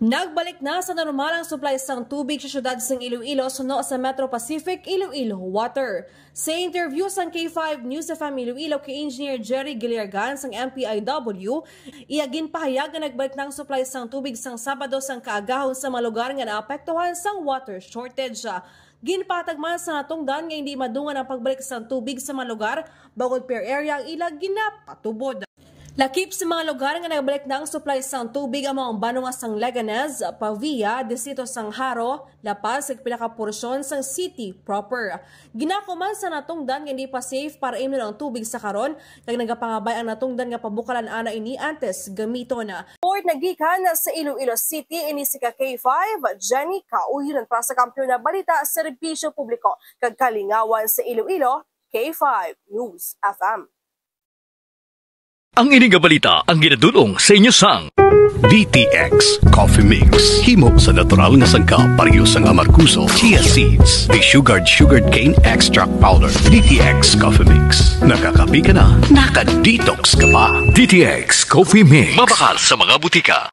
Nagbalik na sa normalang supply sang tubig sa syudad ng Iloilo suno sa Metro Pacific Iloilo Water. Sa interview sang K5 News FM Iloilo kay Engineer Jerry Giliargan sang MPIW, iagin pahayag na nagbalik na ang supply sang tubig sang Sabado sang kaagahon sa mga lugar nga naapektuhan sang water shortage. Ginpatagman sa natungdan nga hindi madungan ang pagbalik sang tubig sa mga lugar bangod per area ang ilag ginapatubod. Lakip sa mga lugar nga nagbalik na ang supply sang tubig ang mga banungas sang Leganés, Pavia, distrito sang Haro, La Paz, ug pila ka porsyon sang city proper. Ginakuman sa natungdan nga hindi pa safe para imno ang tubig sa karon kag nagapangabay ang natungdan nga pabukalan ana ini antes gamiton. Port nagikan sa Iloilo City ini si K5 Jenny Kauhiran para sa kampiyon na balita sa serbisyo publiko kag kalingawan sa Iloilo, K5 News FM. Ang ining balita ang ginadulong sa inyo sang DTX Coffee Mix. Himo sa natural nga sangkap pareho sang amarkuso, chia seeds, desugared sugared cane extract powder. DTX Coffee Mix. Nakakapi ka na, naka-detox ka pa. DTX Coffee Mix. Mabakal sa mga butika.